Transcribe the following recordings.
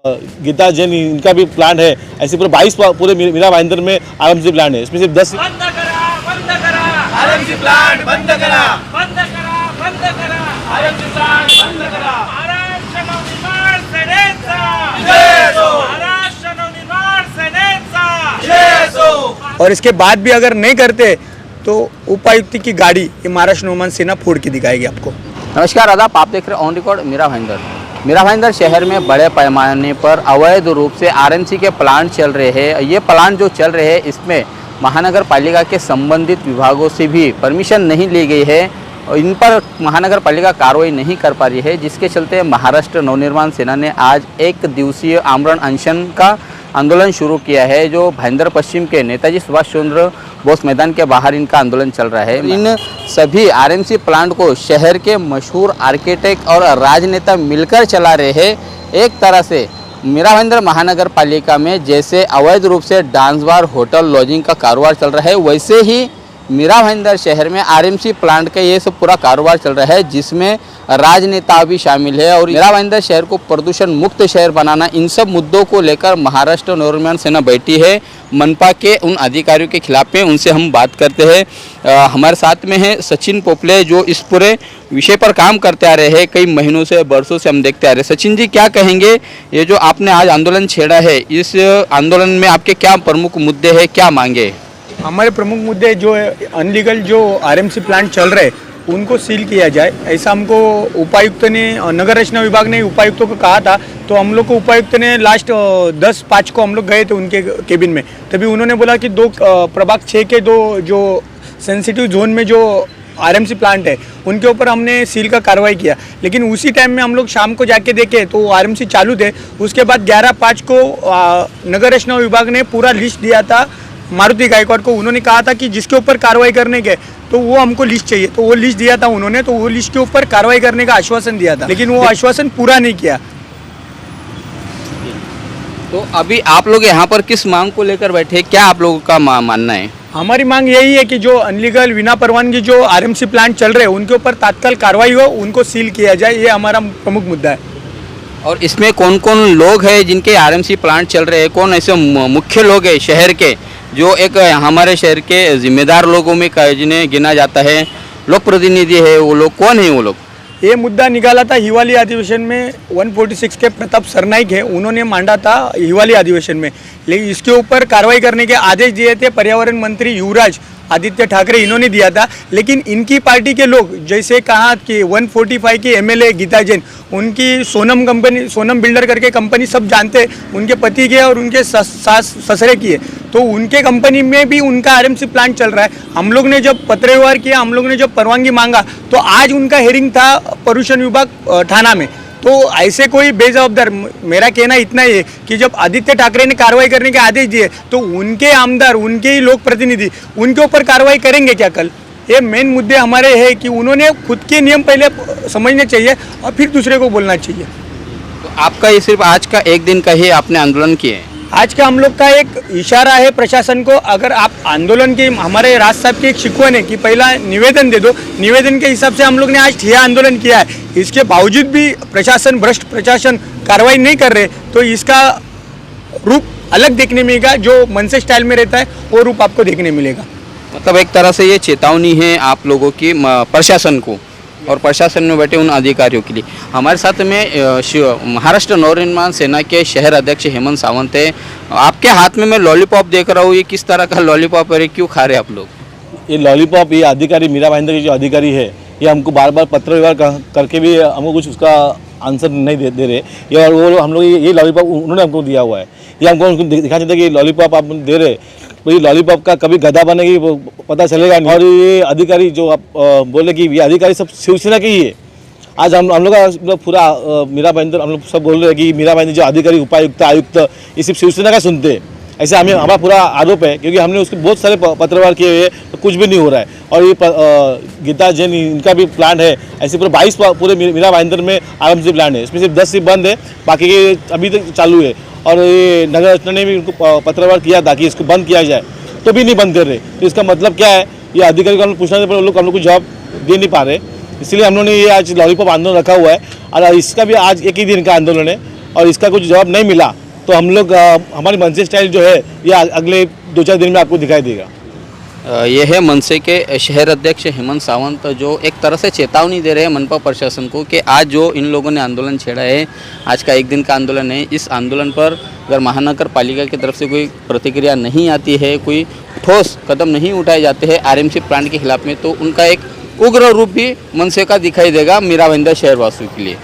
गीता जैन इनका भी प्लांट है। ऐसे पूरे 22 पूरे मीरा भाईंदर में आरएमसी प्लांट है। इसमें सिर्फ 10 बंद करा आरएमसी प्लांट बंद करा आरएमसी प्लांट बंद करा। महाराष्ट्र नवनिर्माण सेनेचा जय हो। महाराष्ट्र नवनिर्माण सेनेचा जय हो। और इसके बाद भी अगर नहीं करते तो उपायुक्त की गाड़ी ये महाराष्ट्र नवनिर्माण सेना फोड़ के दिखाएगी आपको। नमस्कार आदाब, आप देख रहे हैं ऑन रिकॉर्ड मीरा भाईंदर। मीरा भाईंदर शहर में बड़े पैमाने पर अवैध रूप से आरएमसी के प्लांट चल रहे हैं। ये प्लांट जो चल रहे हैं इसमें महानगर पालिका के संबंधित विभागों से भी परमिशन नहीं ली गई है। इन पर महानगर पालिका कार्रवाई नहीं कर पा रही है, जिसके चलते महाराष्ट्र नवनिर्माण सेना ने आज एक दिवसीय आमरण अनशन का आंदोलन शुरू किया है। जो भाईंदर पश्चिम के नेताजी सुभाष चंद्र बोस मैदान के बाहर इनका आंदोलन चल रहा है। इन सभी आरएमसी प्लांट को शहर के मशहूर आर्किटेक्ट और राजनेता मिलकर चला रहे हैं। एक तरह से मीरा भाईंदर महानगर पालिका में जैसे अवैध रूप से डांस बार, होटल, लॉजिंग का कारोबार चल रहा है, वैसे ही मीरा भाईंदर शहर में आरएमसी प्लांट का ये सब पूरा कारोबार चल रहा है, जिसमें राजनेता भी शामिल है। और मीरा भाईंदर शहर को प्रदूषण मुक्त शहर बनाना, इन सब मुद्दों को लेकर महाराष्ट्र नवनिर्माण सेना बैठी है। मनपा के उन अधिकारियों के खिलाफ में उनसे हम बात करते हैं। हमारे साथ में है सचिन पोपले, जो इस पूरे विषय पर काम करते आ रहे हैं कई महीनों से, बरसों से हम देखते आ रहे हैं। सचिन जी, क्या कहेंगे, ये जो आपने आज आंदोलन छेड़ा है, इस आंदोलन में आपके क्या प्रमुख मुद्दे हैं, क्या मांगे? हमारे प्रमुख मुद्दे जो अनलीगल जो आरएमसी प्लांट चल रहे उनको सील किया जाए, ऐसा हमको उपायुक्त ने, नगर रचना विभाग ने उपायुक्तों को कहा था। तो हम लोग को उपायुक्त ने लास्ट 10/5 को हम लोग गए थे उनके केबिन में, तभी उन्होंने बोला कि प्रभाग 6 के 2 जो सेंसिटिव जोन में जो आरएमसी प्लांट है उनके ऊपर हमने सील का कार्रवाई किया। लेकिन उसी टाइम में हम लोग शाम को जाके देखे तो आरएमसी चालू थे। उसके बाद 11/5 को नगर रचना विभाग ने पूरा लिस्ट दिया था मारुति गायकवाड़ को। उन्होंने कहा था कि जिसके ऊपर कार्रवाई करने के तो वो हमको लिस्ट चाहिए, तो वो लिस्ट दिया था उन्होंने। तो वो लिस्ट के ऊपर कार्रवाई करने का आश्वासन दिया था, लेकिन वो आश्वासन पूरा नहीं किया। तो अभी आप लोग यहाँ पर किस मांग को लेकर बैठे, क्या आप लोगों का मानना है? हमारी मांग यही है कि जो अनलीगल बिना परवानगी जो आरएमसी प्लांट चल रहे हैं उनके ऊपर तात्काल कार्रवाई हो, उनको सील किया जाए, ये हमारा प्रमुख मुद्दा है। और इसमें कौन कौन लोग हैं जिनके आरएमसी प्लांट चल रहे हैं? कौन ऐसे मुख्य लोग हैं शहर के, जो एक हमारे शहर के जिम्मेदार लोगों में जिन्हें गिना जाता है, लोक प्रतिनिधि है, वो लोग कौन है? वो लोग ये मुद्दा निकाला था हिवाली अधिवेशन में। 146 के प्रताप सरनाइक है, उन्होंने मांडा था हिवाली अधिवेशन में। लेकिन इसके ऊपर कार्रवाई करने के आदेश दिए थे पर्यावरण मंत्री युवराज आदित्य ठाकरे, इन्होंने दिया था। लेकिन इनकी पार्टी के लोग, जैसे कहा कि 145 की एमएलए गीता जैन, उनकी सोनम कंपनी, सोनम बिल्डर करके कंपनी सब जानते, उनके पति के और उनके सास ससुरे की है, तो उनके कंपनी में भी उनका आरएमसी प्लांट चल रहा है। हम लोग ने जब पत्र व्यवहार किया, हम लोग ने जब परवानगी मांगा, तो आज उनका हेयरिंग था प्रदूषण विभाग थाना में। तो ऐसे कोई बेजवाबदार, मेरा कहना इतना ही है कि जब आदित्य ठाकरे ने कार्रवाई करने के आदेश दिए तो उनके आमदार, उनके ही लोक प्रतिनिधि उनके ऊपर कार्रवाई करेंगे क्या कल? ये मेन मुद्दे हमारे हैं कि उन्होंने खुद के नियम पहले समझने चाहिए और फिर दूसरे को बोलना चाहिए। तो आपका ये सिर्फ आज का एक दिन का ही आपने आंदोलन किए? आज का हम लोग का एक इशारा है प्रशासन को, अगर आप आंदोलन के, हमारे राज साहब की एक शिकवन है कि पहला निवेदन दे दो, निवेदन के हिसाब से हम लोग ने आज ठिया आंदोलन किया है। इसके बावजूद भी प्रशासन, भ्रष्ट प्रशासन कार्रवाई नहीं कर रहे, तो इसका रूप अलग देखने मिलेगा। जो मनसे स्टाइल में रहता है वो रूप आपको देखने मिलेगा। मतलब एक तरह से ये चेतावनी है आप लोगों की प्रशासन को और प्रशासन में बैठे उन अधिकारियों के लिए। हमारे साथ में महाराष्ट्र नवनिर्माण सेना के शहर अध्यक्ष हेमंत सावंत है। आपके हाथ में मैं लॉलीपॉप देख रहा हूँ, ये किस तरह का लॉलीपॉप है, क्यों खा रहे हैं आप लोग? ये लॉलीपॉप, ये अधिकारी मीरा भाईंदर के जो अधिकारी है, ये हमको बार बार पत्र व्यवहार करके भी हमको कुछ उसका आंसर नहीं दे रहे। ये और वो हम लोग ये लॉलीपॉप उन्होंने हमको दिया हुआ है, ये हमको उनको दिखा चाहते कि लॉलीपॉप आप दे रहे, तो ये लॉलीपॉप का कभी गधा बनेगी वो पता चलेगा नहीं। और ये अधिकारी जो आप बोले कि ये अधिकारी सब शिवसेना के ही है। आज हम लोग का पूरा मीरा भाईंदर, हम लोग सब बोल रहे हैं कि मीरा भाईंदर जो अधिकारी, उपायुक्त, आयुक्त, ये सिर्फ शिवसेना का सुनते हैं, ऐसे हमारा पूरा आरोप है। क्योंकि हमने उसके बहुत सारे पत्रव्यवहार किए हुए, तो कुछ भी नहीं हो रहा है। और ये गीता जैन इनका भी प्लांट है। ऐसे पूरे 22 पूरे मीरा भाईंदर में आरएमसी प्लांट है। इसमें सिर्फ 10 ही बंद है, बाकी के अभी तक चालू है। और ये नगर रचना ने भी उनको पत्रव्यवहार किया था कि इसको बंद किया जाए, तो भी नहीं बंद कर रहे। तो इसका मतलब क्या है? ये अधिकारी को हम लोग पूछने पर हम लोग को जवाब दे नहीं पा रहे। इसलिए हम लोगों ने ये आज लॉलीपॉप आंदोलन रखा हुआ है। और इसका भी आज एक ही दिन का आंदोलन है। और इसका कुछ जवाब नहीं मिला तो हम लोग हमारी मनसे स्टाइल जो है ये अगले 2-4 दिन में आपको दिखाई देगा। ये है मनसे के शहर अध्यक्ष हेमंत सावंत, जो एक तरह से चेतावनी दे रहे हैं मनपा प्रशासन को कि आज जो इन लोगों ने आंदोलन छेड़ा है, आज का एक दिन का आंदोलन है, इस आंदोलन पर अगर महानगर पालिका की तरफ से कोई प्रतिक्रिया नहीं आती है, कोई ठोस कदम नहीं उठाए जाते हैं आरएमसी प्लांट के खिलाफ में, तो उनका एक उग्र रूप भी मनसे का दिखाई देगा मीरा भाईंदर शहरवासियों के लिए।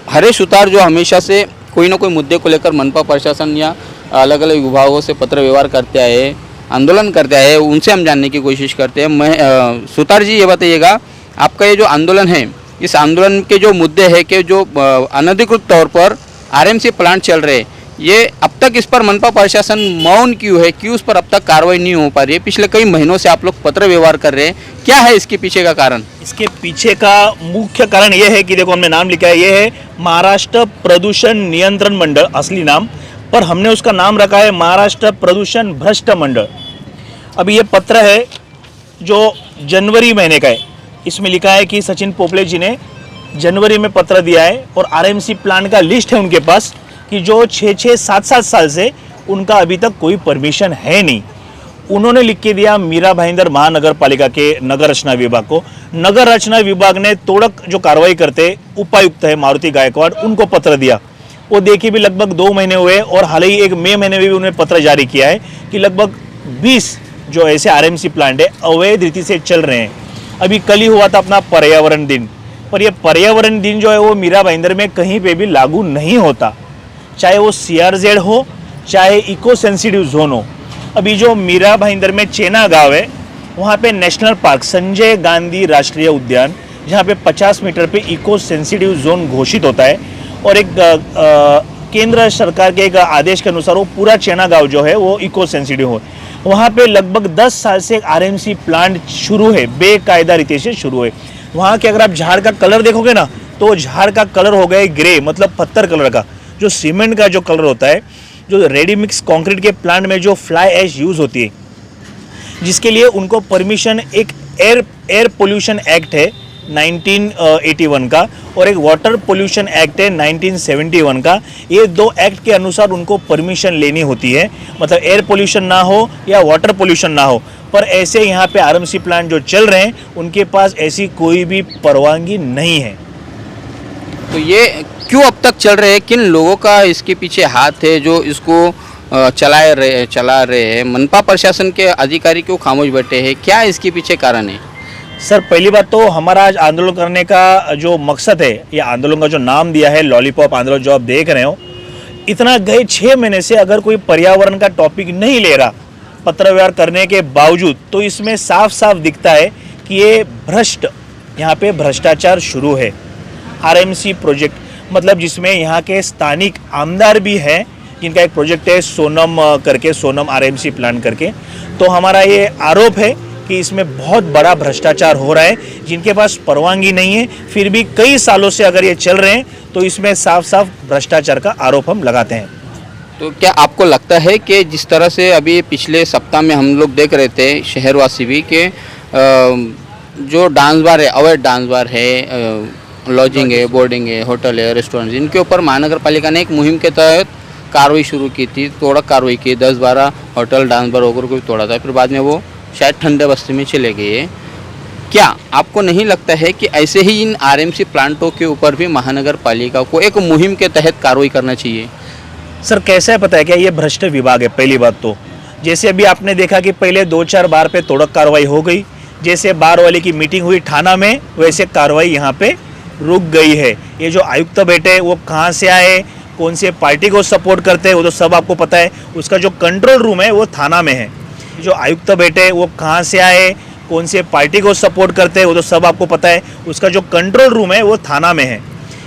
हरेश सुतार जो हमेशा से कोई ना कोई मुद्दे को लेकर मनपा प्रशासन या अलग अलग विभागों से पत्र व्यवहार करते आए, आंदोलन करते आए, उनसे हम जानने की कोशिश करते हैं। सुतार जी, ये बताइएगा, आपका ये जो आंदोलन है, इस आंदोलन के जो मुद्दे हैं कि जो अनधिकृत तौर पर आरएमसी प्लांट चल रहे हैं, ये अब तक इस पर मनपा प्रशासन मौन क्यों है, क्यों उस पर अब तक कार्रवाई नहीं हो पा रही है? पिछले कई महीनों से आप लोग पत्र व्यवहार कर रहे हैं, क्या है इसके पीछे का कारण? इसके पीछे का मुख्य कारण ये है कि देखो, हमने नाम लिखा है, ये है महाराष्ट्र प्रदूषण नियंत्रण मंडल, असली नाम, पर हमने उसका नाम रखा है महाराष्ट्र प्रदूषण भ्रष्ट मंडल। अभी ये पत्र है जो जनवरी महीने का है, इसमें लिखा है कि सचिन पोपले जी ने जनवरी में पत्र दिया है और आरएमसी प्लांट का लिस्ट है उनके पास कि जो 6-6, 7-7 साल से उनका अभी तक कोई परमिशन है नहीं। उन्होंने लिख के दिया मीरा भाईंदर महानगर पालिका के नगर रचना विभाग को। नगर रचना विभाग ने तोड़क जो कार्रवाई करते उपायुक्त है मारुति गायकवाड़, उनको पत्र दिया। वो देखिए भी लगभग 2 महीने हुए और हाल ही एक मई महीने में भी उन्होंने पत्र जारी किया है कि लगभग 20 जो ऐसे आरएमसी प्लांट है अवैध रीति से चल रहे हैं। अभी कल ही हुआ था अपना पर्यावरण दिन, पर यह पर्यावरण दिन जो है वो मीरा भाईंदर में कहीं पे भी लागू नहीं होता, चाहे वो CRZ हो, चाहे इको सेंसिटिव जोन हो। अभी जो मीरा भाईंदर में चेना गांव है, वहाँ पे नेशनल पार्क संजय गांधी राष्ट्रीय उद्यान, जहाँ पे 50 मीटर पे इको सेंसिटिव जोन घोषित होता है और एक केंद्र सरकार के एक आदेश के अनुसार वो पूरा चेना गांव जो है वो इको सेंसिटिव हो। वहाँ पे लगभग 10 साल से एक आरएमसी प्लांट शुरू है, बेकायदा रीति से शुरू है। वहाँ के अगर आप झाड़ का कलर देखोगे ना, तो झाड़ का कलर हो गया ग्रे, मतलब पत्थर कलर का। जो सीमेंट का जो कलर होता है, जो रेडी मिक्स कंक्रीट के प्लांट में जो फ्लाई ऐश यूज़ होती है, जिसके लिए उनको परमिशन एक एयर पोल्यूशन एक्ट है 1981 का और एक वाटर पोल्यूशन एक्ट है 1971 का। ये 2 एक्ट के अनुसार उनको परमिशन लेनी होती है, मतलब एयर पोल्यूशन ना हो या वाटर पोल्यूशन ना हो। पर ऐसे यहाँ पे आरएमसी प्लांट जो चल रहे हैं, उनके पास ऐसी कोई भी परवानगी नहीं है। तो ये क्यों अब तक चल रहे हैं? किन लोगों का इसके पीछे हाथ है जो इसको चला रहे हैं? मनपा प्रशासन के अधिकारी क्यों खामोश बैठे हैं? क्या इसके पीछे कारण है? सर, पहली बात तो हमारा आज आंदोलन करने का जो मकसद है, या आंदोलन का जो नाम दिया है लॉलीपॉप आंदोलन, जो आप देख रहे हो, इतना गए 6 महीने से अगर कोई पर्यावरण का टॉपिक नहीं ले रहा पत्र व्यवहार करने के बावजूद, तो इसमें साफ साफ दिखता है कि ये यहाँ पे भ्रष्टाचार शुरू है। आरएमसी प्रोजेक्ट, मतलब जिसमें यहाँ के स्थानिक आमदार भी हैं, जिनका एक प्रोजेक्ट है सोनम करके, सोनम आरएमसी प्लांट करके। तो हमारा ये आरोप है कि इसमें बहुत बड़ा भ्रष्टाचार हो रहा है, जिनके पास परवानगी नहीं है, फिर भी कई सालों से अगर ये चल रहे हैं, तो इसमें साफ साफ भ्रष्टाचार का आरोप हम लगाते हैं। तो क्या आपको लगता है कि जिस तरह से अभी पिछले सप्ताह में हम लोग देख रहे थे, शहरवासी भी, कि जो डांस बार है, अवैध डांस बार है, लॉजिंग है, बोर्डिंग है, होटल है, रेस्टोरेंट, इनके ऊपर महानगर पालिका ने एक मुहिम के तहत कार्रवाई शुरू की थी, तोड़क कार्रवाई की, 10-12 होटल डांस बार वगैरह को तोड़ा था, फिर बाद में वो शायद ठंडे बस्ती में चले गए। क्या आपको नहीं लगता है कि ऐसे ही इन आरएमसी प्लांटों के ऊपर भी महानगर पालिका को एक मुहिम के तहत कार्रवाई करना चाहिए? सर, कैसा है पता है क्या, ये भ्रष्ट विभाग है। पहली बात तो जैसे अभी आपने देखा कि पहले 2-4 बार पे तोड़क कार्रवाई हो गई, जैसे बार वाले की मीटिंग हुई थाना में, वैसे कार्रवाई यहाँ पे रुक गई है। ये जो आयुक्त बैठे वो कहाँ से आए, कौन से पार्टी को सपोर्ट करते हैं, वो तो सब आपको पता है। उसका जो कंट्रोल रूम है वो थाना में है। जो आयुक्त बैठे वो कहाँ से आए, कौन से पार्टी को सपोर्ट करते हैं, वो तो सब आपको पता है। उसका जो कंट्रोल रूम है वो थाना में है।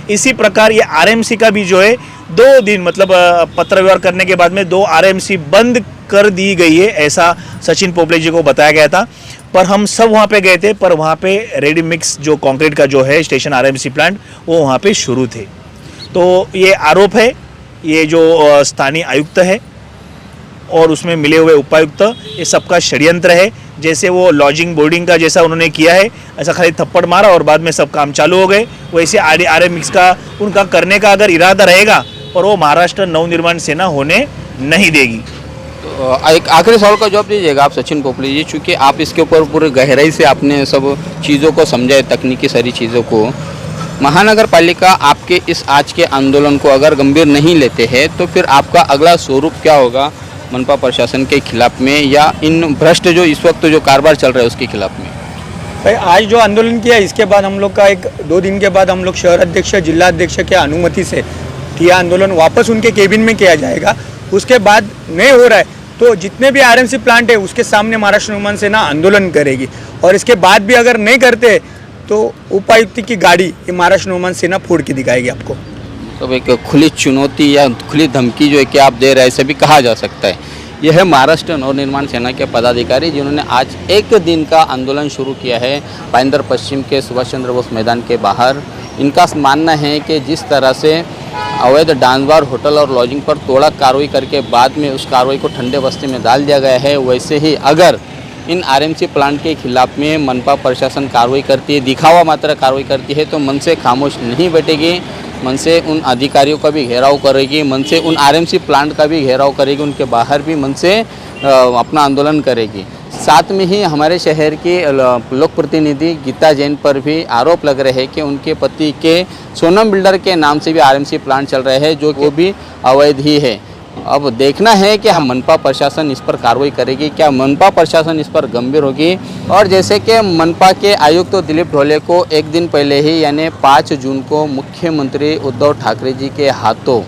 इसी प्रकार ये आरएमसी का भी जो है 2 दिन, मतलब पत्र व्यवहार करने के बाद में 2 आरएमसी बंद कर दी गई है, ऐसा सचिन पोपले जी को बताया गया था। पर हम सब वहाँ पे गए थे, पर वहाँ पे रेडी मिक्स जो कंक्रीट का जो है स्टेशन आरएमसी प्लांट, वो वहाँ पे शुरू थे। तो ये आरोप है, ये जो स्थानीय आयुक्त है और उसमें मिले हुए उपायुक्त, ये सबका षड्यंत्र है। जैसे वो लॉजिंग बोर्डिंग का जैसा उन्होंने किया है, ऐसा खाली थप्पड़ मारा और बाद में सब काम चालू हो गए, वैसे आरएमसी का उनका करने का अगर इरादा रहेगा पर वो महाराष्ट्र नवनिर्माण सेना होने नहीं देगी। तो एक आखिरी सवाल का जवाब दीजिएगा आप सचिन पोपले जी, चूँकि आप इसके ऊपर पूरी गहराई से आपने सब चीज़ों को समझा है, तकनीकी सारी चीज़ों को। महानगर पालिका आपके इस आज के आंदोलन को अगर गंभीर नहीं लेते हैं तो फिर आपका अगला स्वरूप क्या होगा मनपा प्रशासन के खिलाफ में, या इन भ्रष्ट जो इस वक्त जो कारोबार चल रहा है उसके खिलाफ में? भाई आज जो आंदोलन किया इसके बाद हम लोग का 2 दिन के बाद हम लोग शहर अध्यक्ष जिला अध्यक्ष के अनुमति से यह आंदोलन वापस उनके केबिन में किया जाएगा। उसके बाद नहीं हो रहा है तो जितने भी आरएमसी प्लांट है उसके सामने महाराष्ट्र निर्माण सेना आंदोलन करेगी, और इसके बाद भी अगर नहीं करते तो उपायुक्त की गाड़ी ये महाराष्ट्र निर्माण सेना फोड़ के दिखाएगी आपको। तो एक खुली चुनौती या खुली धमकी जो है कि आप दे रहे हैं, ऐसे भी कहा जा सकता है। यह है महाराष्ट्र नवनिर्माण सेना के पदाधिकारी जिन्होंने आज 1 दिन का आंदोलन शुरू किया है भाईंदर पश्चिम के सुभाष चंद्र बोस मैदान के बाहर। इनका मानना है कि जिस तरह से अवैध डांस बार, होटल और लॉजिंग पर तोड़ा कार्रवाई करके बाद में उस कार्रवाई को ठंडे बस्ते में डाल दिया गया है, वैसे ही अगर इन आरएमसी प्लांट के खिलाफ में मनपा प्रशासन कार्रवाई करती है, दिखावा मात्र कार्रवाई करती है, तो मन से खामोश नहीं बैठेगी, मन से उन अधिकारियों का भी घेराव करेगी, मन से उन आरएमसी प्लांट का भी घेराव करेगी, उनके बाहर भी मन से अपना आंदोलन करेगी। साथ में ही हमारे शहर की लोक प्रतिनिधि गीता जैन पर भी आरोप लग रहे हैं कि उनके पति के सोनम बिल्डर के नाम से भी आरएमसी प्लांट चल रहे हैं, जो कि वो भी अवैध ही है। अब देखना है कि हम मनपा प्रशासन इस पर कार्रवाई करेगी, क्या मनपा प्रशासन इस पर गंभीर होगी। और जैसे कि मनपा के आयुक्त तो दिलीप ढोले को 1 दिन पहले ही यानी 5 जून को मुख्यमंत्री उद्धव ठाकरे जी के हाथों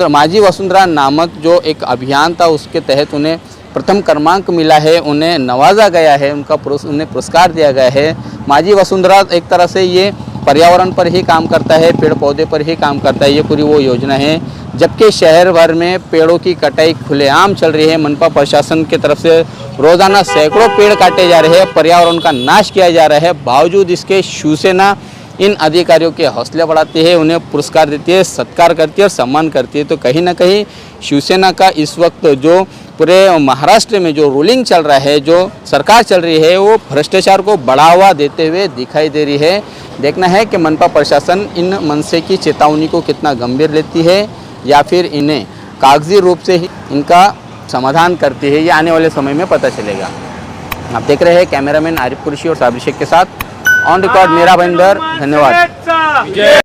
माझी वसुंधरा नामक जो एक अभियान था उसके तहत उन्हें प्रथम क्रमांक मिला है, उन्हें नवाजा गया है, उन्हें पुरस्कार दिया गया है। माझी वसुंधरा एक तरह से ये पर्यावरण पर ही काम करता है, पेड़ पौधे पर ही काम करता है, ये पूरी वो योजना है। जबकि शहर भर में पेड़ों की कटाई खुलेआम चल रही है, मनपा प्रशासन की तरफ से रोज़ाना सैकड़ों पेड़ काटे जा रहे हैं, पर्यावरण का नाश किया जा रहा है। बावजूद इसके शिवसेना इन अधिकारियों के हौसले बढ़ाती है, उन्हें पुरस्कार देती है, सत्कार करती है और सम्मान करती है। तो कहीं ना कहीं शिवसेना का इस वक्त जो पूरे महाराष्ट्र में जो रूलिंग चल रहा है, जो सरकार चल रही है, वो भ्रष्टाचार को बढ़ावा देते हुए दिखाई दे रही है। देखना है कि मनपा प्रशासन इन मनसे की चेतावनी को कितना गंभीर लेती है या फिर इन्हें कागजी रूप से ही इनका समाधान करती है, ये आने वाले समय में पता चलेगा। आप देख रहे हैं कैमरामैन आरिफ कुरैशी और साबिर शेख के साथ ऑन रिकॉर्ड मेरा भाईंदर। धन्यवाद।